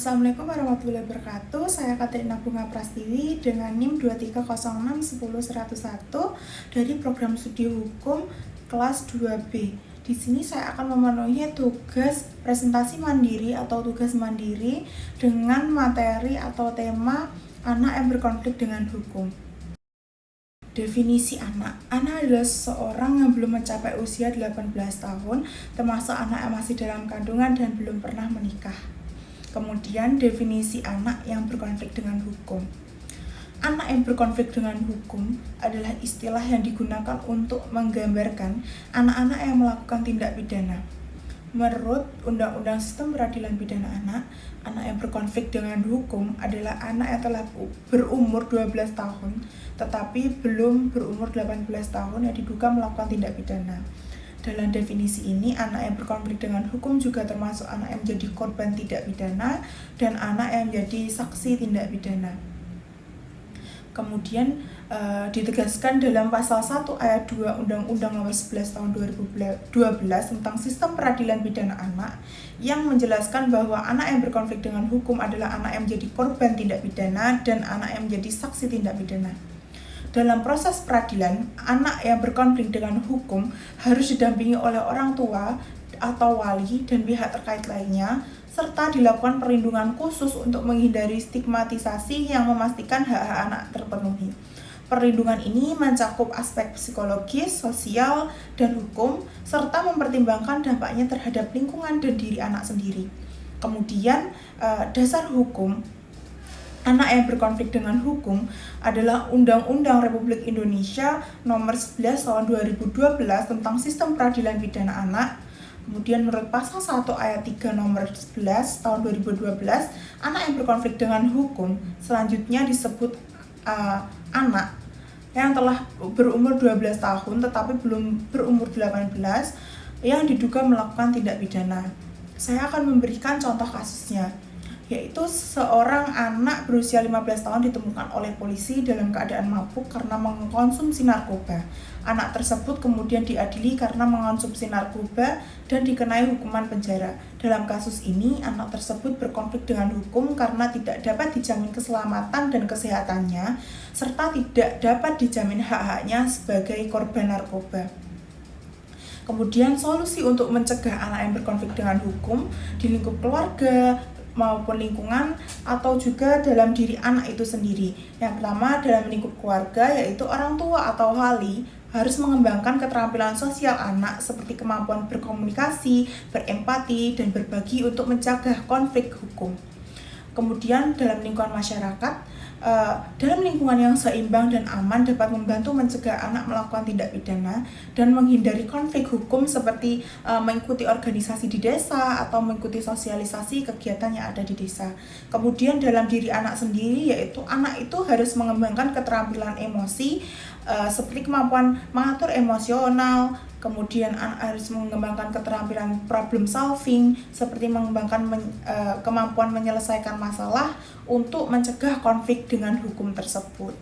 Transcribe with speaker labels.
Speaker 1: Assalamualaikum warahmatullahi wabarakatuh. Saya Katrina Bunga Prastiwi dengan NIM 230610101 dari program studi hukum kelas 2B. Di sini saya akan memenuhi tugas presentasi mandiri atau tugas mandiri dengan materi atau tema anak yang berkonflik dengan hukum. Definisi anak. Anak adalah seseorang yang belum mencapai usia 18 tahun, termasuk anak yang masih dalam kandungan dan belum pernah menikah. Kemudian definisi anak yang berkonflik dengan hukum. Anak yang berkonflik dengan hukum adalah istilah yang digunakan untuk menggambarkan anak-anak yang melakukan tindak pidana. Menurut Undang-Undang Sistem Peradilan Pidana Anak, anak yang berkonflik dengan hukum adalah anak yang telah berumur 12 tahun tetapi belum berumur 18 tahun yang diduga melakukan tindak pidana. Dalam definisi ini, anak yang berkonflik dengan hukum juga termasuk anak yang menjadi korban tindak pidana dan anak yang menjadi saksi tindak pidana. Kemudian ditegaskan dalam pasal 1 ayat 2 Undang-Undang Nomor 11 Tahun 2012 tentang Sistem Peradilan Pidana Anak yang menjelaskan bahwa anak yang berkonflik dengan hukum adalah anak yang menjadi korban tindak pidana dan anak yang menjadi saksi tindak pidana. Dalam proses peradilan, anak yang berkonflik dengan hukum harus didampingi oleh orang tua atau wali dan pihak terkait lainnya, serta dilakukan perlindungan khusus untuk menghindari stigmatisasi yang memastikan hak-hak anak terpenuhi. Perlindungan ini mencakup aspek psikologis, sosial, dan hukum, serta mempertimbangkan dampaknya terhadap lingkungan dan diri anak sendiri. Kemudian, dasar hukum anak yang berkonflik dengan hukum adalah Undang-Undang Republik Indonesia Nomor 11 Tahun 2012 tentang Sistem Peradilan Pidana Anak. Kemudian menurut pasal 1 ayat 3 Nomor 11 Tahun 2012, anak yang berkonflik dengan hukum selanjutnya disebut anak yang telah berumur 12 tahun tetapi belum berumur 18 yang diduga melakukan tindak pidana. Saya akan memberikan contoh kasusnya, yaitu seorang anak berusia 15 tahun ditemukan oleh polisi dalam keadaan mabuk karena mengkonsumsi narkoba. Anak tersebut kemudian diadili karena mengkonsumsi narkoba dan dikenai hukuman penjara. Dalam kasus ini, anak tersebut berkonflik dengan hukum karena tidak dapat dijamin keselamatan dan kesehatannya, serta tidak dapat dijamin hak-haknya sebagai korban narkoba. Kemudian solusi untuk mencegah anak yang berkonflik dengan hukum di lingkup keluarga maupun lingkungan atau juga dalam diri anak itu sendiri. Yang pertama, dalam lingkup keluarga yaitu orang tua atau wali harus mengembangkan keterampilan sosial anak seperti kemampuan berkomunikasi, berempati, dan berbagi untuk mencegah konflik hukum. Kemudian dalam lingkungan masyarakat, dalam lingkungan yang seimbang dan aman dapat membantu mencegah anak melakukan tindak pidana dan menghindari konflik hukum seperti mengikuti organisasi di desa atau mengikuti sosialisasi kegiatan yang ada di desa. Kemudian dalam diri anak sendiri, yaitu anak itu harus mengembangkan keterampilan emosi seperti kemampuan mengatur emosional. Kemudian anak harus mengembangkan keterampilan problem solving seperti mengembangkan kemampuan menyelesaikan masalah untuk mencegah konflik dengan hukum tersebut.